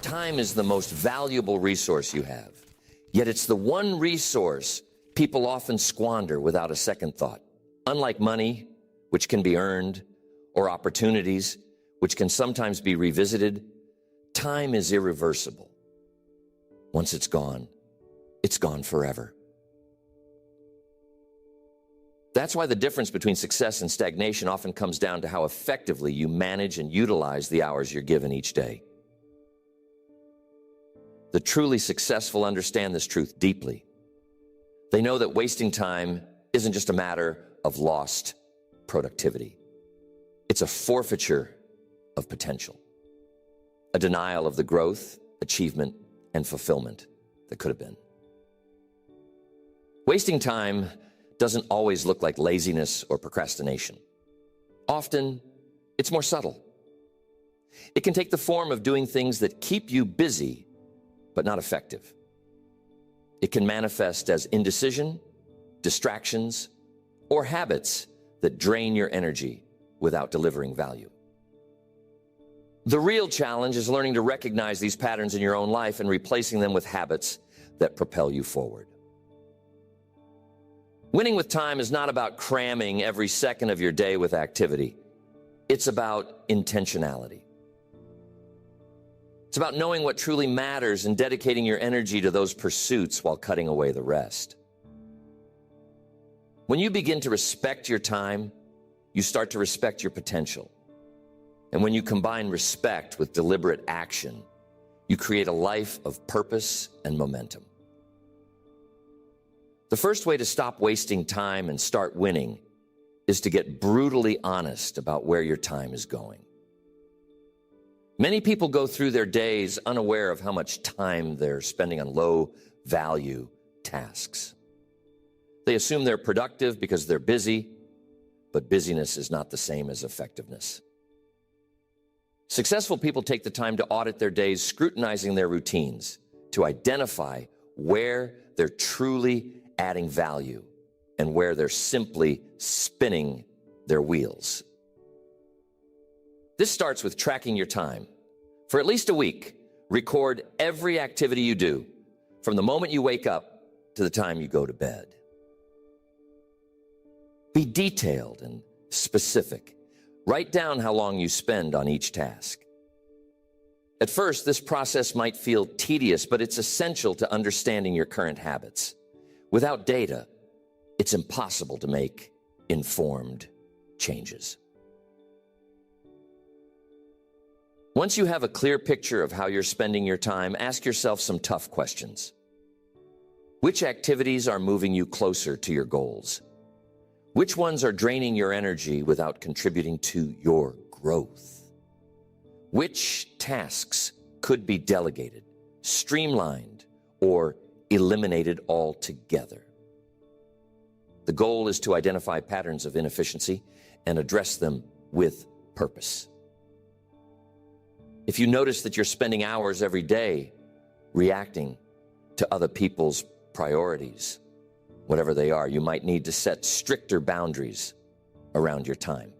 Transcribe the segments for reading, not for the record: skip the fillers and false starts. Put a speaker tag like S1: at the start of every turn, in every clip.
S1: Time is the most valuable resource you have, yet it's the one resource people often squander without a second thought. Unlike money, which can be earned, or opportunities, which can sometimes be revisited, time is irreversible. Once it's gone forever. That's why the difference between success and stagnation often comes down to how effectively you manage and utilize the hours you're given each day. The truly successful understand this truth deeply. They know that wasting time isn't just a matter of lost productivity. It's a forfeiture of potential, a denial of the growth, achievement, and fulfillment that could have been. Wasting time doesn't always look like laziness or procrastination. Often, it's more subtle. It can take the form of doing things that keep you busy, but not effective. It can manifest as indecision, distractions, or habits that drain your energy without delivering value. The real challenge is learning to recognize these patterns in your own life and replacing them with habits that propel you forward. Winning with time is not about cramming every second of your day with activity. It's about intentionality. It's about knowing what truly matters and dedicating your energy to those pursuits while cutting away the rest. When you begin to respect your time, you start to respect your potential. And when you combine respect with deliberate action, you create a life of purpose and momentum. The first way to stop wasting time and start winning is to get brutally honest about where your time is going. Many people go through their days unaware of how much time they're spending on low-value tasks. They assume they're productive because they're busy, but busyness is not the same as effectiveness. Successful people take the time to audit their days, scrutinizing their routines to identify where they're truly adding value and where they're simply spinning their wheels. This starts with tracking your time. For at least a week, record every activity you do from the moment you wake up to the time you go to bed. Be detailed and specific. Write down how long you spend on each task. At first, this process might feel tedious, but it's essential to understanding your current habits. Without data, it's impossible to make informed changes. Once you have a clear picture of how you're spending your time, ask yourself some tough questions. Which activities are moving you closer to your goals? Which ones are draining your energy without contributing to your growth? Which tasks could be delegated, streamlined, or eliminated altogether? The goal is to identify patterns of inefficiency and address them with purpose. If you notice that you're spending hours every day reacting to other people's priorities, whatever they are, you might need to set stricter boundaries around your time.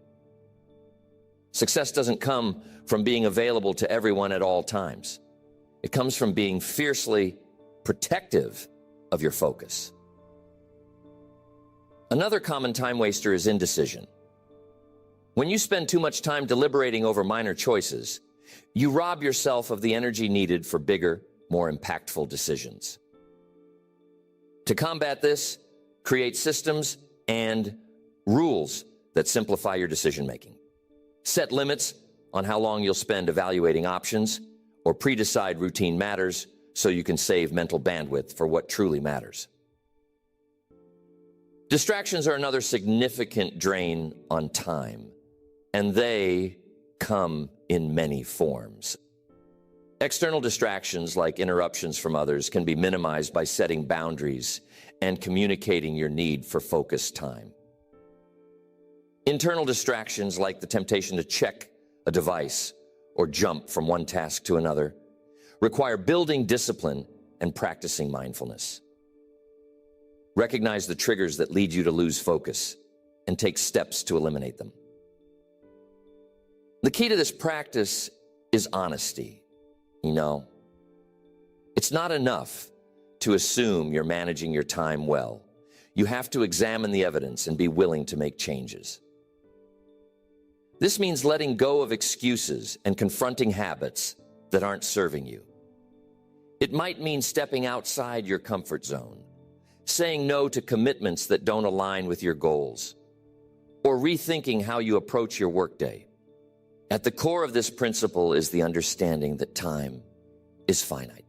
S1: Success doesn't come from being available to everyone at all times. It comes from being fiercely protective of your focus. Another common time waster is indecision. When you spend too much time deliberating over minor choices, you rob yourself of the energy needed for bigger, more impactful decisions. To combat this, create systems and rules that simplify your decision-making. Set limits on how long you'll spend evaluating options, or pre-decide routine matters so you can save mental bandwidth for what truly matters. Distractions are another significant drain on time, and they come in many forms. External distractions like interruptions from others can be minimized by setting boundaries and communicating your need for focused time. Internal distractions like the temptation to check a device or jump from one task to another require building discipline and practicing mindfulness. Recognize the triggers that lead you to lose focus and take steps to eliminate them. The key to this practice is honesty. It's not enough to assume you're managing your time well. You have to examine the evidence and be willing to make changes. This means letting go of excuses and confronting habits that aren't serving you. It might mean stepping outside your comfort zone, saying no to commitments that don't align with your goals, or rethinking how you approach your workday. At the core of this principle is the understanding that time is finite.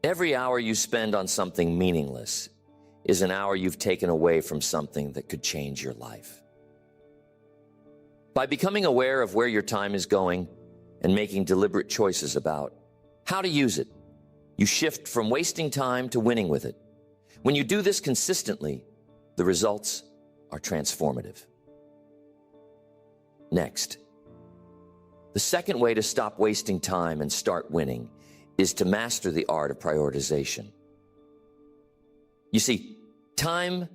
S1: Every hour you spend on something meaningless is an hour you've taken away from something that could change your life. By becoming aware of where your time is going and making deliberate choices about how to use it, you shift from wasting time to winning with it. When you do this consistently, the results are transformative. Next, the second way to stop wasting time and start winning is to master the art of prioritization. You see, time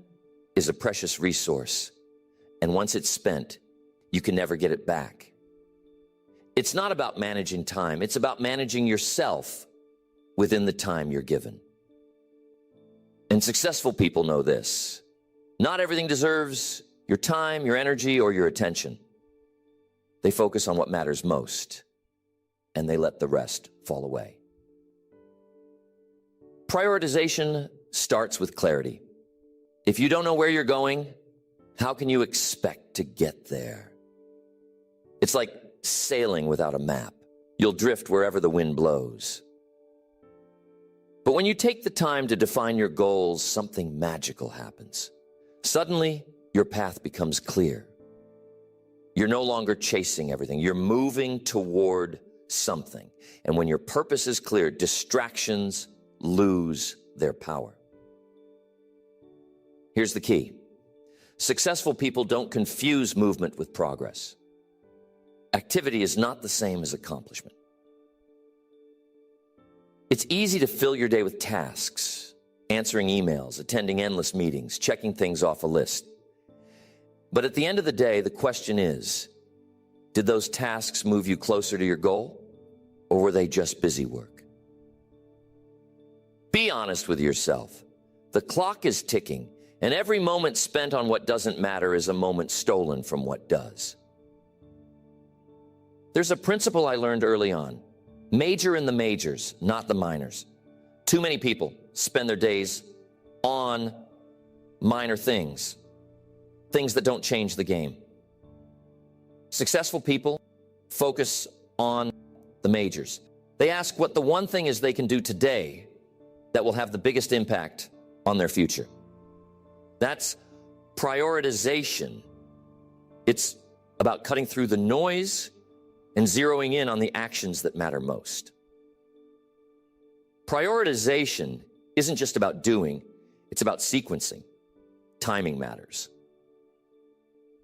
S1: is a precious resource, and once it's spent, you can never get it back. It's not about managing time, it's about managing yourself within the time you're given. And successful people know this. Not everything deserves your time, your energy, or your attention. They focus on what matters most, and they let the rest fall away. Prioritization starts with clarity. If you don't know where you're going, how can you expect to get there? It's like sailing without a map. You'll drift wherever the wind blows. But when you take the time to define your goals, something magical happens. Suddenly, your path becomes clear. You're no longer chasing everything. You're moving toward something. And when your purpose is clear, distractions lose their power. Here's the key. Successful people don't confuse movement with progress. Activity is not the same as accomplishment. It's easy to fill your day with tasks, answering emails, attending endless meetings, checking things off a list. But at the end of the day, the question is, did those tasks move you closer to your goal, or were they just busy work? Be honest with yourself. The clock is ticking, and every moment spent on what doesn't matter is a moment stolen from what does. There's a principle I learned early on. Major in the majors, not the minors. Too many people spend their days on minor things, things that don't change the game. Successful people focus on the majors. They ask what the one thing is they can do today that will have the biggest impact on their future. That's prioritization. It's about cutting through the noise and zeroing in on the actions that matter most. Prioritization isn't just about doing, it's about sequencing. Timing matters.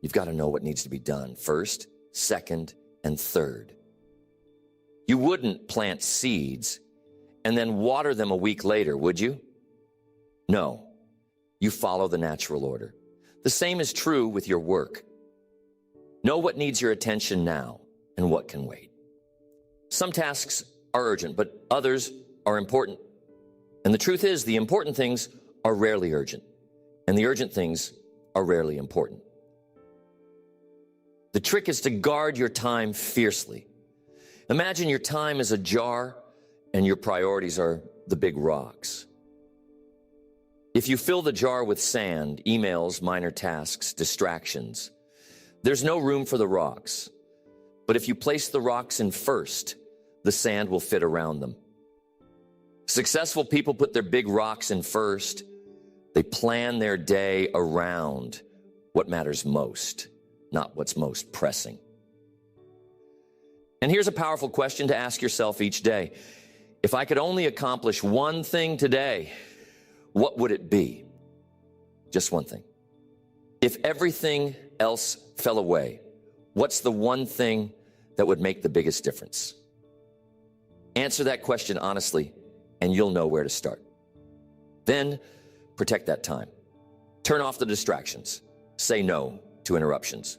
S1: You've got to know what needs to be done first, second, and third. You wouldn't plant seeds and then water them a week later, would you? No, you follow the natural order. The same is true with your work. Know what needs your attention now and what can wait. Some tasks are urgent, but others are important. And the truth is, the important things are rarely urgent, and the urgent things are rarely important. The trick is to guard your time fiercely. Imagine your time is a jar and your priorities are the big rocks. If you fill the jar with sand, emails, minor tasks, distractions, there's no room for the rocks. But if you place the rocks in first, the sand will fit around them. Successful people put their big rocks in first. They plan their day around what matters most, not what's most pressing. And here's a powerful question to ask yourself each day. If I could only accomplish one thing today, what would it be? Just one thing. If everything else fell away, what's the one thing that would make the biggest difference? Answer that question honestly, and you'll know where to start. Then, protect that time. Turn off the distractions. Say no to interruptions.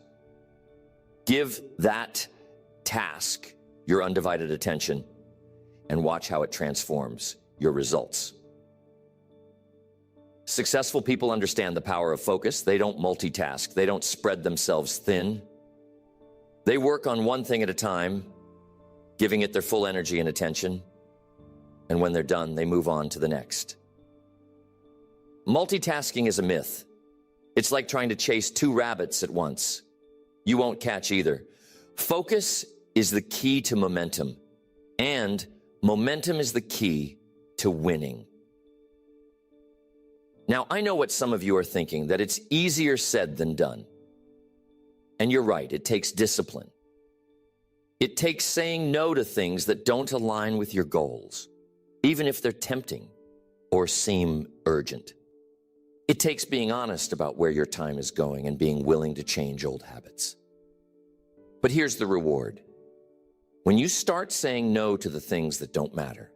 S1: Give that task your undivided attention and watch how it transforms your results. Successful people understand the power of focus. They don't multitask. They don't spread themselves thin. They work on one thing at a time, giving it their full energy and attention. And when they're done, they move on to the next. Multitasking is a myth. It's like trying to chase two rabbits at once. You won't catch either. Focus is the key to momentum, and momentum is the key to winning. Now, I know what some of you are thinking, that it's easier said than done. And you're right, it takes discipline. It takes saying no to things that don't align with your goals, even if they're tempting or seem urgent. It takes being honest about where your time is going and being willing to change old habits. But here's the reward. When you start saying no to the things that don't matter,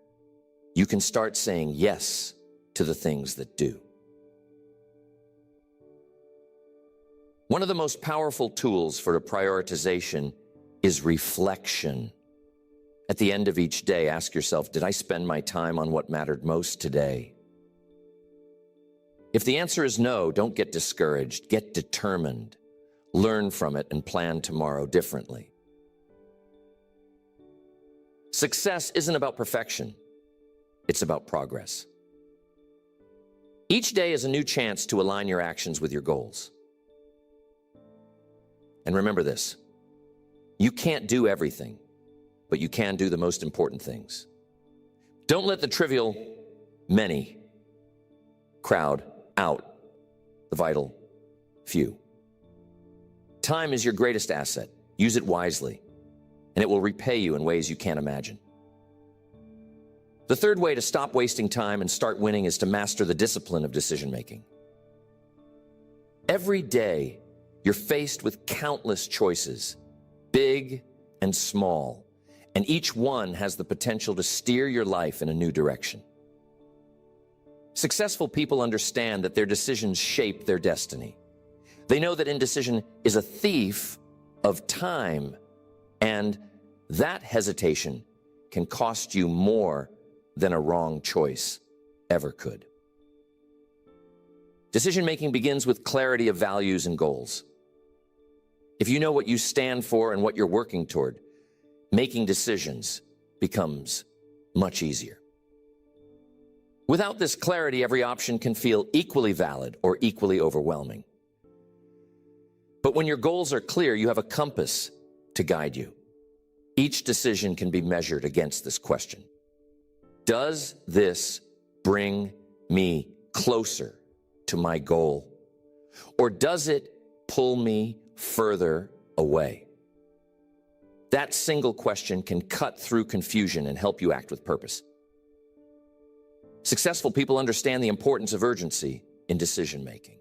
S1: you can start saying yes to the things that do. One of the most powerful tools for a prioritization is reflection. At the end of each day, ask yourself, did I spend my time on what mattered most today? If the answer is no, don't get discouraged. Get determined. Learn from it and plan tomorrow differently. Success isn't about perfection. It's about progress. Each day is a new chance to align your actions with your goals. And remember this, you can't do everything, but you can do the most important things. Don't let the trivial many crowd out the vital few. Time is your greatest asset. Use it wisely, and it will repay you in ways you can't imagine. The third way to stop wasting time and start winning is to master the discipline of decision-making. Every day, you're faced with countless choices, big and small, and each one has the potential to steer your life in a new direction. Successful people understand that their decisions shape their destiny. They know that indecision is a thief of time, and that hesitation can cost you more than a wrong choice ever could. Decision-making begins with clarity of values and goals. If you know what you stand for and what you're working toward, making decisions becomes much easier. Without this clarity, every option can feel equally valid or equally overwhelming. But when your goals are clear, you have a compass to guide you. Each decision can be measured against this question. Does this bring me closer to my goal? Or does it pull me further away? That single question can cut through confusion and help you act with purpose. Successful people understand the importance of urgency in decision-making.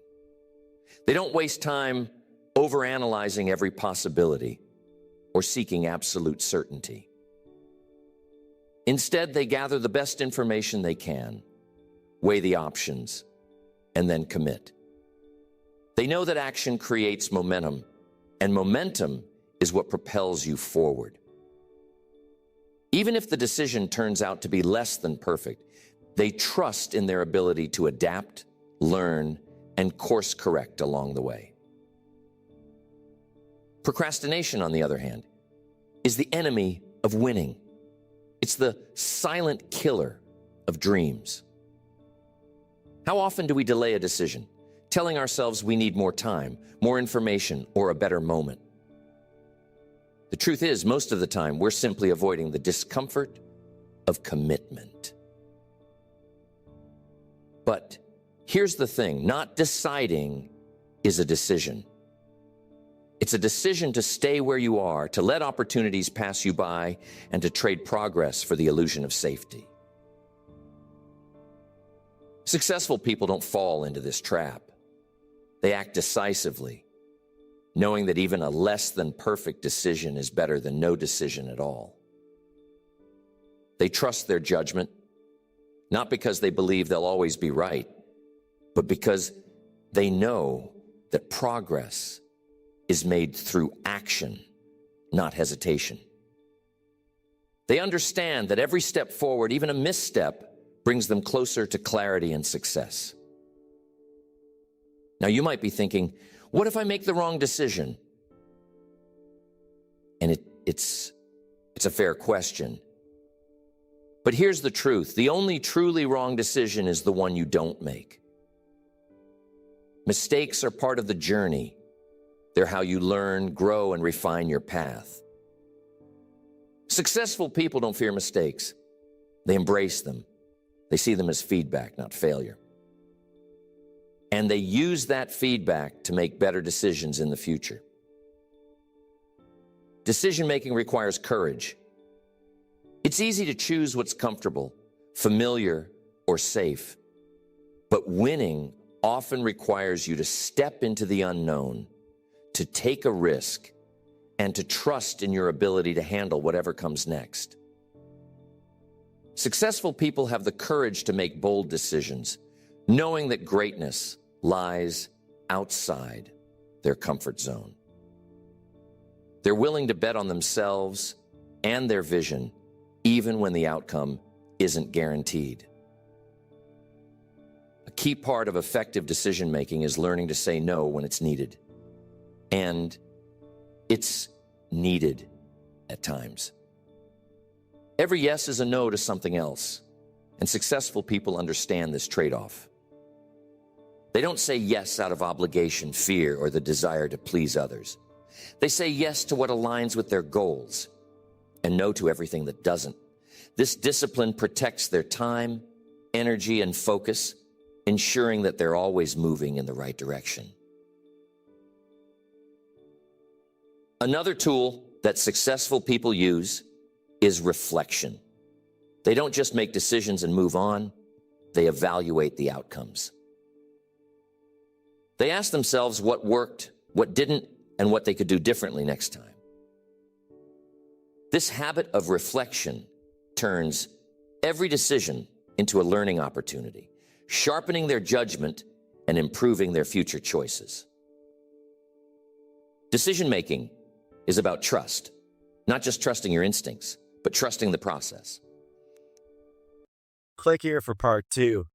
S1: They don't waste time overanalyzing every possibility or seeking absolute certainty. Instead, they gather the best information they can, weigh the options, and then commit. They know that action creates momentum, and momentum is what propels you forward. Even if the decision turns out to be less than perfect, they trust in their ability to adapt, learn, and course correct along the way. Procrastination, on the other hand, is the enemy of winning. It's the silent killer of dreams. How often do we delay a decision, telling ourselves we need more time, more information, or a better moment? The truth is, most of the time, we're simply avoiding the discomfort of commitment. But here's the thing, not deciding is a decision. It's a decision to stay where you are, to let opportunities pass you by, and to trade progress for the illusion of safety. Successful people don't fall into this trap. They act decisively, knowing that even a less than perfect decision is better than no decision at all. They trust their judgment, not because they believe they'll always be right, but because they know that progress is made through action, not hesitation. They understand that every step forward, even a misstep, brings them closer to clarity and success. Now, you might be thinking, what if I make the wrong decision? And it's a fair question. But here's the truth. The only truly wrong decision is the one you don't make. Mistakes are part of the journey. They're how you learn, grow, and refine your path. Successful people don't fear mistakes. They embrace them. They see them as feedback, not failure. And they use that feedback to make better decisions in the future. Decision-making requires courage. It's easy to choose what's comfortable, familiar, or safe. But winning often requires you to step into the unknown, to take a risk, and to trust in your ability to handle whatever comes next. Successful people have the courage to make bold decisions, knowing that greatness lies outside their comfort zone. They're willing to bet on themselves and their vision, even when the outcome isn't guaranteed. A key part of effective decision-making is learning to say no when it's needed. And it's needed at times. Every yes is a no to something else, and successful people understand this trade-off. They don't say yes out of obligation, fear, or the desire to please others. They say yes to what aligns with their goals and no to everything that doesn't. This discipline protects their time, energy, and focus, ensuring that they're always moving in the right direction. Another tool that successful people use is reflection. They don't just make decisions and move on, they evaluate the outcomes. They ask themselves what worked, what didn't, and what they could do differently next time. This habit of reflection turns every decision into a learning opportunity, sharpening their judgment and improving their future choices. Decision-making is about trust, not just trusting your instincts, but trusting the process.
S2: Click here for part 2.